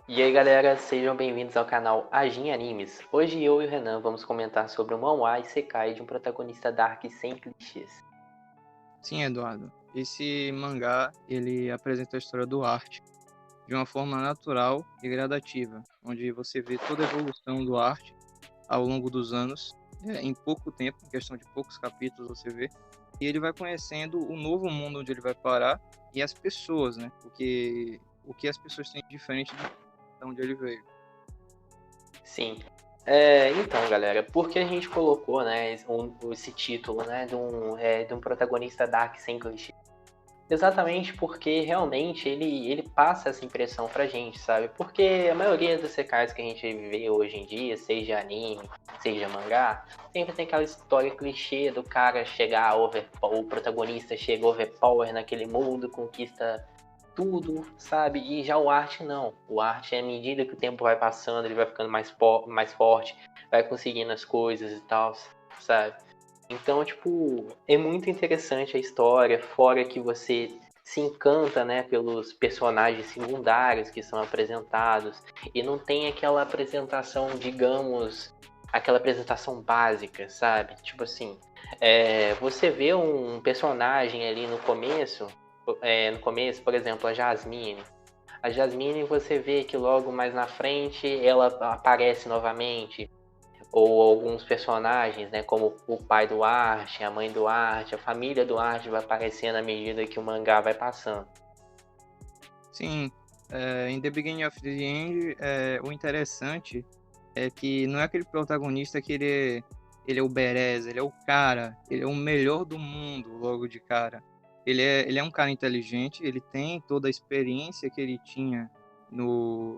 E aí galera, sejam bem-vindos ao canal Agin Animes. Hoje eu e o Renan vamos comentar sobre o manhwa Isekai de um protagonista dark sem clichês. Sim, Eduardo. Esse mangá, ele apresenta a história do Art de uma forma natural e gradativa, onde você vê toda a evolução do Art ao longo dos anos, em pouco tempo, em questão de poucos capítulos você vê, e ele vai conhecendo o novo mundo onde ele vai parar e as pessoas, né? O que as pessoas têm de diferente de onde ele veio. Sim. Então galera, por que a gente colocou esse título de um protagonista dark sem clichês? Exatamente porque realmente ele passa essa impressão pra gente, sabe? Porque a maioria dos secais que a gente vê hoje em dia, seja anime, seja mangá, sempre tem aquela história clichê do cara chegar o protagonista chega overpower naquele mundo, conquista tudo, sabe? E já o arte não. O arte, à medida que o tempo vai passando, ele vai ficando mais forte, vai conseguindo as coisas e tal, sabe? Então, tipo, é muito interessante a história, fora que você se encanta, né, pelos personagens secundários que são apresentados e não tem aquela apresentação, digamos, aquela apresentação básica, sabe? Tipo assim, você vê um personagem ali no começo, por exemplo, a Jasmine. A Jasmine você vê que logo mais na frente ela aparece novamente, ou alguns personagens, né, como o pai do Art, a mãe do Art, a família do Art vai aparecendo à medida que o mangá vai passando. Sim, em The Beginning of the End, o interessante é que não é aquele protagonista que ele é o Berez, ele é o cara, ele é o melhor do mundo logo de cara. Ele é um cara inteligente, ele tem toda a experiência que ele tinha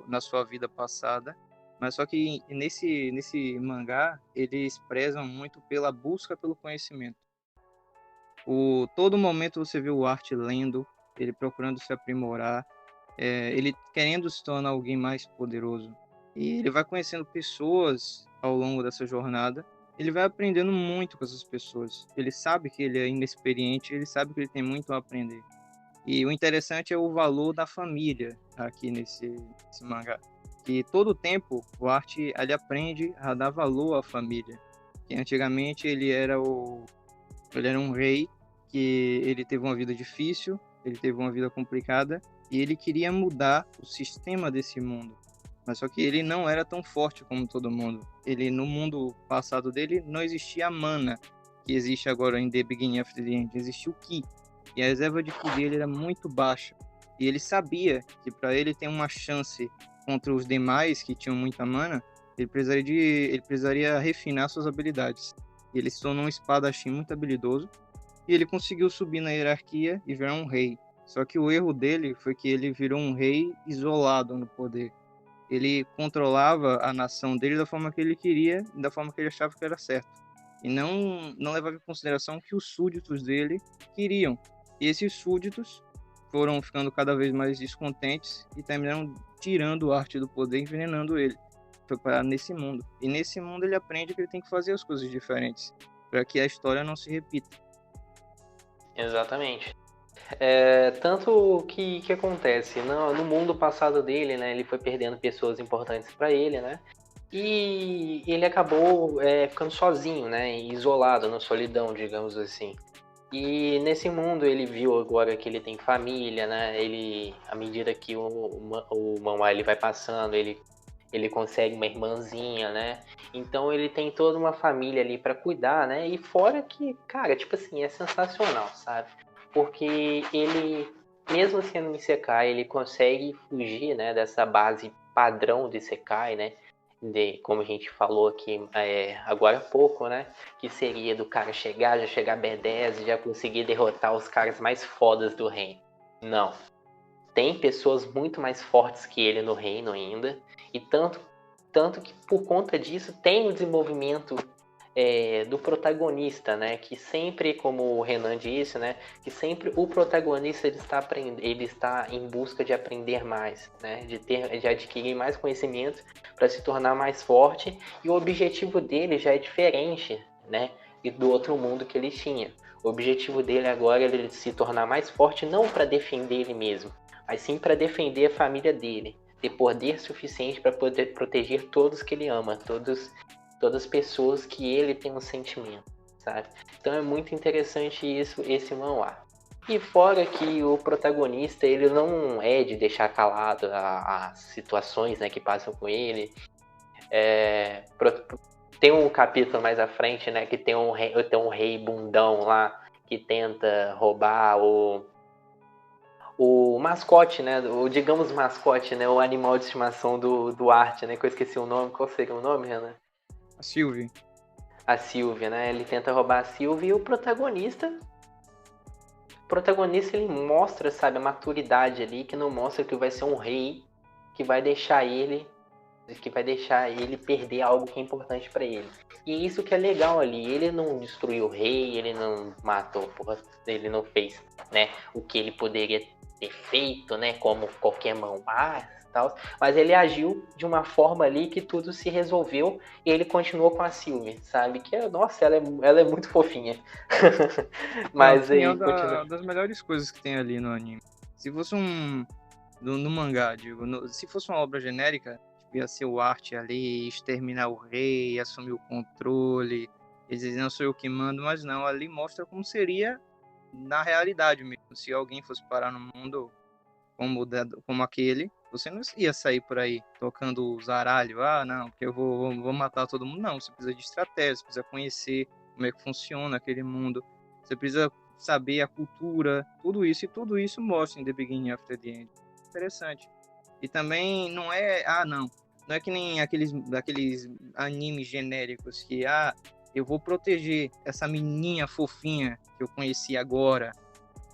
na sua vida passada, mas só que nesse mangá eles prezam muito pela busca pelo conhecimento. Todo momento você vê o Art lendo, ele procurando se aprimorar, ele querendo se tornar alguém mais poderoso. E ele vai conhecendo pessoas ao longo dessa jornada. Ele vai aprendendo muito com essas pessoas. Ele sabe que ele é inexperiente, ele sabe que ele tem muito a aprender. E o interessante é o valor da família aqui nesse mangá. Que todo o tempo o Art ele aprende a dar valor à família. Que antigamente ele era um rei que ele teve uma vida difícil, ele teve uma vida complicada e ele queria mudar o sistema desse mundo. Mas só que ele não era tão forte como todo mundo. Ele no mundo passado dele não existia a mana que existe agora em The Beginning of the End, existia o Ki. E a reserva de Ki dele era muito baixa. E ele sabia que para ele ter uma chance contra os demais que tinham muita mana, ele precisaria refinar suas habilidades. Ele se tornou um espadachim muito habilidoso e ele conseguiu subir na hierarquia e virar um rei. Só que o erro dele foi que ele virou um rei isolado no poder. Ele controlava a nação dele da forma que ele queria e da forma que ele achava que era certo. E não levava em consideração o que os súditos dele queriam. E esses súditos foram ficando cada vez mais descontentes e terminaram tirando o arte do poder, envenenando ele. Foi parar nesse mundo. E nesse mundo ele aprende que ele tem que fazer as coisas diferentes, para que a história não se repita. Exatamente. Tanto que acontece, no mundo passado dele, né, ele foi perdendo pessoas importantes para ele, né, e ele acabou ficando sozinho, né, isolado, na solidão, digamos assim. E nesse mundo ele viu agora que ele tem família, né? Ele, à medida que o manhwa ele vai passando, ele consegue uma irmãzinha, né? Então ele tem toda uma família ali para cuidar, né? E fora que, cara, tipo assim, é sensacional, sabe? Porque ele, mesmo sendo um isekai, ele consegue fugir, né, dessa base padrão de isekai, né? Como a gente falou aqui agora há pouco, né? Que seria do cara já chegar B10 e já conseguir derrotar os caras mais fodas do reino. Não. Tem pessoas muito mais fortes que ele no reino ainda. E tanto que por conta disso tem o desenvolvimento do protagonista, né? Que sempre, como o Renan disse, né? Que sempre o protagonista ele está em busca de aprender mais, né? De adquirir mais conhecimentos para se tornar mais forte. E o objetivo dele já é diferente, né? Do outro mundo que ele tinha. O objetivo dele agora é ele se tornar mais forte não para defender ele mesmo, mas sim para defender a família dele, ter poder suficiente para poder proteger todos que ele ama, todas as pessoas que ele tem um sentimento, sabe? Então é muito interessante isso, esse manhwa. E fora que o protagonista, ele não é de deixar calado as situações, né, que passam com ele. Tem um capítulo mais à frente, né, que tem um rei bundão lá que tenta roubar o mascote, né, digamos mascote, né, o animal de estimação do Art, né, que eu esqueci o nome. Qual seria o nome, Renan? A Sylvie. A Sylvie, né, ele tenta roubar a Sylvie e o protagonista ele mostra, sabe, a maturidade ali, que não mostra que vai ser um rei que vai deixar ele perder algo que é importante para ele. E isso que é legal ali, ele não destruiu o rei, ele não matou, ele não fez, né, o que ele poderia ter feito, né, como qualquer mão tal, mas ele agiu de uma forma ali que tudo se resolveu e ele continuou com a Sylvie, sabe, que nossa, ela é muito fofinha. Mas aí das melhores coisas que tem ali no anime. Se fosse no mangá, digo, se fosse uma obra genérica, ia ser o Art ali, exterminar o rei, assumir o controle, eles dizem, não sou eu que mando, mas não, ali mostra como seria na realidade mesmo. Se alguém fosse parar no mundo como aquele, você não ia sair por aí tocando o zaralho, não, porque eu vou matar todo mundo. Não, você precisa de estratégia, você precisa conhecer como é que funciona aquele mundo, você precisa saber a cultura, tudo isso, e tudo isso mostra em The Beginning of the End. Interessante. E também não é, não é que nem aqueles animes genéricos que, eu vou proteger essa menininha fofinha que eu conheci agora.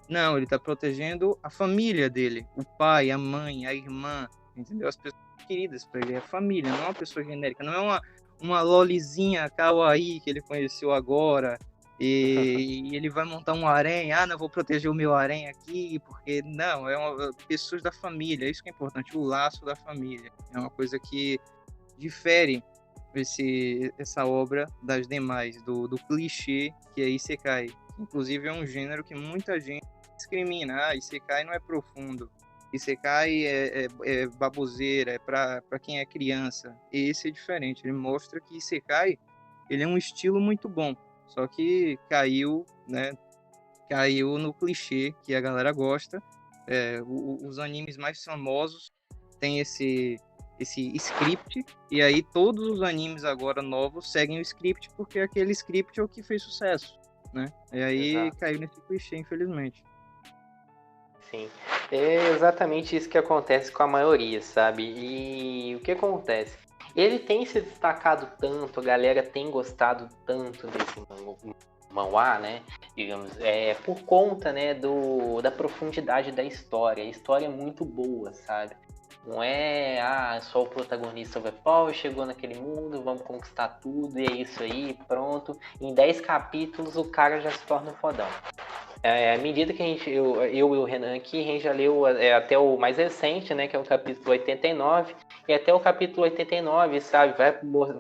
Não, ele tá protegendo a família dele, o pai, a mãe, a irmã, entendeu? As pessoas queridas para ele, é a família, não é uma pessoa genérica, não é uma lolizinha kawaii que ele conheceu agora e ele vai montar um harém, não vou proteger o meu harém aqui, porque não, pessoas da família, isso que é importante, o laço da família, é uma coisa que difere essa obra das demais, do clichê que é Isekai. Inclusive é um gênero que muita gente discrimina. Isekai não é profundo. Isekai é baboseira, é para quem é criança. E esse é diferente. Ele mostra que Isekai ele é um estilo muito bom. Só que caiu no clichê que a galera gosta. Os animes mais famosos têm esse script, e aí todos os animes agora novos seguem o script, porque aquele script é o que fez sucesso, né? E aí Exato. caiu nesse clichê, infelizmente. Sim, é exatamente isso que acontece com a maioria, sabe? E o que acontece? Ele tem se destacado tanto, a galera tem gostado tanto desse manhwa, né? Digamos, por conta, né, da profundidade da história. A história é muito boa, sabe? Não é, só o protagonista vai, chegou naquele mundo, vamos conquistar tudo, e é isso aí, pronto. Em 10 capítulos o cara já se torna um fodão. À medida que eu e o Renan aqui, a gente já leu até o mais recente, né, que é o capítulo 89, e até o capítulo 89, sabe,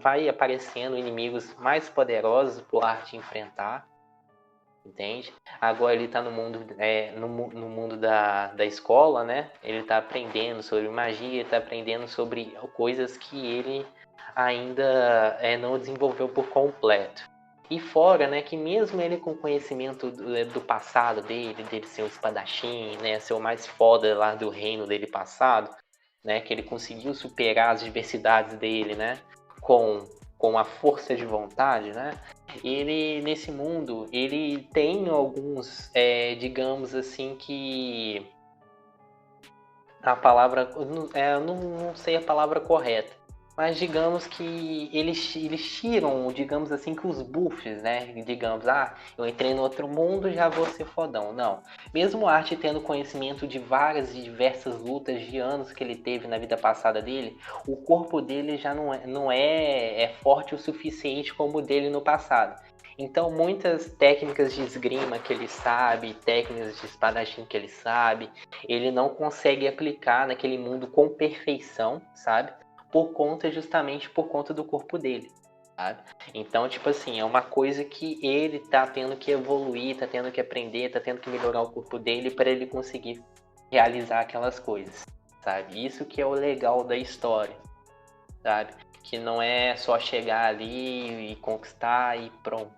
vai aparecendo inimigos mais poderosos pro Art enfrentar, entende? Agora ele tá no mundo, no mundo da escola, né, ele tá aprendendo sobre magia, ele tá aprendendo sobre coisas que ele ainda não desenvolveu por completo. E fora, né, que mesmo ele com conhecimento do passado dele ser um espadachim, né, ser o mais foda lá do reino dele passado, né, que ele conseguiu superar as diversidades dele, né, com a força de vontade, né, ele, nesse mundo, ele tem alguns, digamos assim, que a palavra, eu não sei a palavra correta, mas digamos que eles tiram, digamos assim, que os buffs, né? Digamos, eu entrei no outro mundo, já vou ser fodão. Não. Mesmo o Art tendo conhecimento de várias e diversas lutas de anos que ele teve na vida passada dele, o corpo dele já não é forte o suficiente como o dele no passado. Então, muitas técnicas de esgrima que ele sabe, técnicas de espadachim que ele sabe, ele não consegue aplicar naquele mundo com perfeição, sabe? Justamente por conta do corpo dele, sabe? Então, tipo assim, é uma coisa que ele tá tendo que evoluir, tá tendo que aprender, tá tendo que melhorar o corpo dele para ele conseguir realizar aquelas coisas, sabe? Isso que é o legal da história, sabe? Que não é só chegar ali e conquistar e pronto.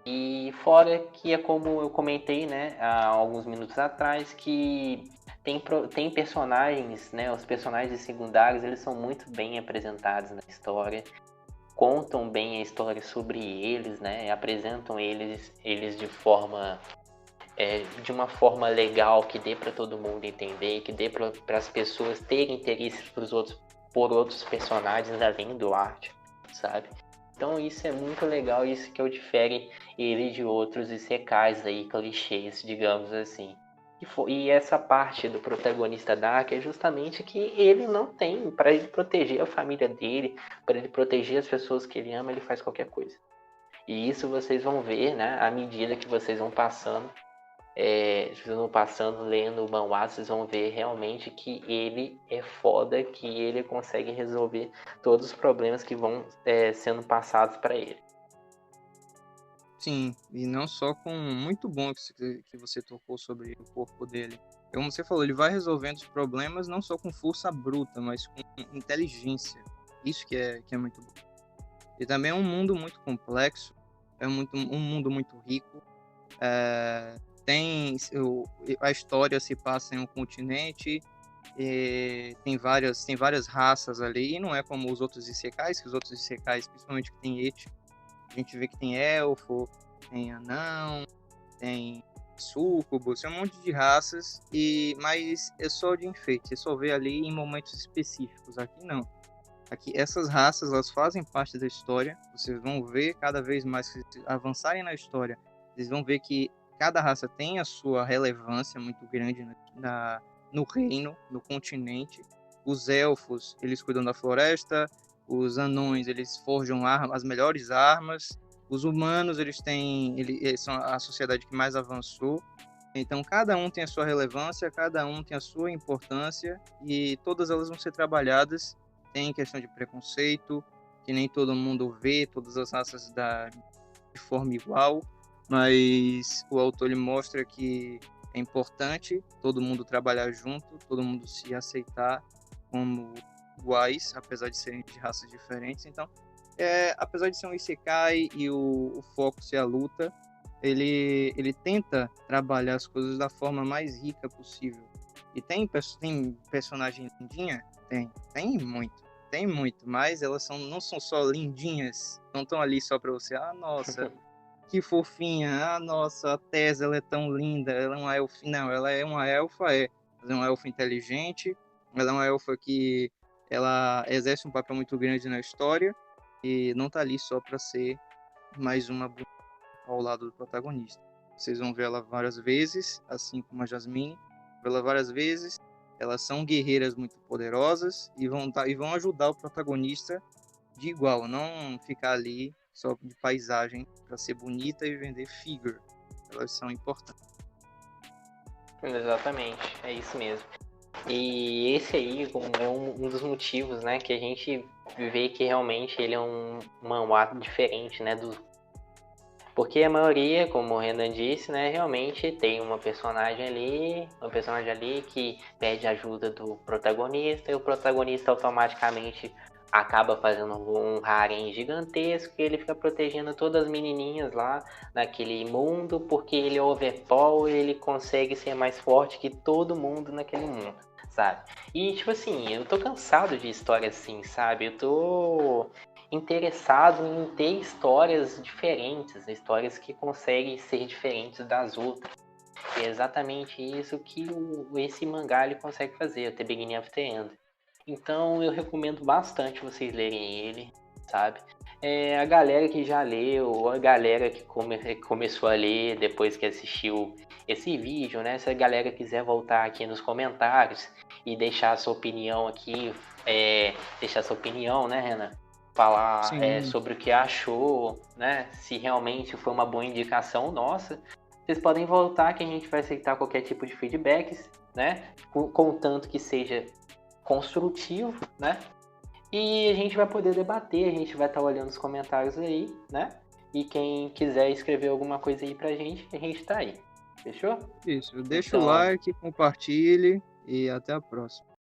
E fora que é como eu comentei, né, há alguns minutos atrás, que tem personagens, né, os personagens secundários, eles são muito bem apresentados na história, contam bem a história sobre eles, né, apresentam eles de uma forma legal, que dê para todo mundo entender, que dê para as pessoas terem interesse por outros personagens além do arte, sabe? Então isso é muito legal, isso que difere ele de outros isekais aí, clichês, digamos assim. E essa parte do protagonista Dark é justamente que ele não tem, para ele proteger a família dele, para ele proteger as pessoas que ele ama, ele faz qualquer coisa. E isso vocês vão ver, né, à medida que vocês vão passando, lendo o manhwa, vocês vão ver realmente que ele é foda, que ele consegue resolver todos os problemas que vão sendo passados para ele. Sim, e não só com muito bom que você tocou sobre o corpo dele. Como você falou, ele vai resolvendo os problemas não só com força bruta, mas com inteligência. Isso que é muito bom. E também é um mundo muito complexo, um mundo muito rico. A história se passa em um continente, tem várias raças ali, e não é como os outros isekais, que os outros isekais, principalmente que tem Eti, a gente vê que tem elfo, tem anão, tem súcubo, tem um monte de raças, mas é só de enfeite, você só vê ali em momentos específicos. Aqui não. Aqui essas raças, elas fazem parte da história. Vocês vão ver cada vez mais que avançarem na história, vocês vão ver que cada raça tem a sua relevância muito grande no reino, no continente. Os elfos, eles cuidam da floresta. Os anões, eles forjam as melhores armas. Os humanos, eles são a sociedade que mais avançou. Então, cada um tem a sua relevância, cada um tem a sua importância, e todas elas vão ser trabalhadas. Tem questão de preconceito, que nem todo mundo vê todas as raças de forma igual, mas o autor ele mostra que é importante todo mundo trabalhar junto, todo mundo se aceitar como iguais, apesar de serem de raças diferentes. Então, apesar de ser um isekai e o foco ser a luta, ele tenta trabalhar as coisas da forma mais rica possível. E tem personagem lindinha? Tem muito, mas elas não são só lindinhas, não estão ali só para você, nossa, que fofinha, nossa, a Tessa, ela é tão linda, ela é uma elfa. Não, ela é uma elfa, ela é uma elfa inteligente, ela é uma elfa que ela exerce um papel muito grande na história e não tá ali só para ser mais uma ao lado do protagonista. Vocês vão ver ela várias vezes, assim como a Jasmine, ela várias vezes. Elas são guerreiras muito poderosas e vão ajudar o protagonista de igual, não ficar ali só de paisagem para ser bonita e vender figure. Elas são importantes. Exatamente, é isso mesmo. E esse aí é um dos motivos, né, que a gente vê que realmente ele é um manhwa diferente, né, porque a maioria, como o Renan disse, né, realmente tem uma personagem ali que pede ajuda do protagonista, e o protagonista automaticamente acaba fazendo um harém gigantesco, e ele fica protegendo todas as menininhas lá naquele mundo, porque ele é overpower, ele consegue ser mais forte que todo mundo naquele mundo, sabe? E tipo assim, eu tô cansado de história assim, sabe? Eu tô interessado em ter histórias diferentes, histórias que conseguem ser diferentes das outras. E é exatamente isso que esse mangá ele consegue fazer, o The Beginning of the End. Então eu recomendo bastante vocês lerem ele, sabe? A galera que já leu, ou a galera que começou a ler depois que assistiu esse vídeo, né? Se a galera quiser voltar aqui nos comentários e deixar a sua opinião aqui, deixar sua opinião, né, Renan? Falar sobre o que achou, né? Se realmente foi uma boa indicação nossa. Vocês podem voltar que a gente vai aceitar qualquer tipo de feedbacks, né? Contanto que seja construtivo, né? E a gente vai poder debater, a gente vai estar olhando os comentários aí, né? E quem quiser escrever alguma coisa aí pra gente, a gente tá aí. Fechou? Isso, deixa o like, compartilhe e até a próxima.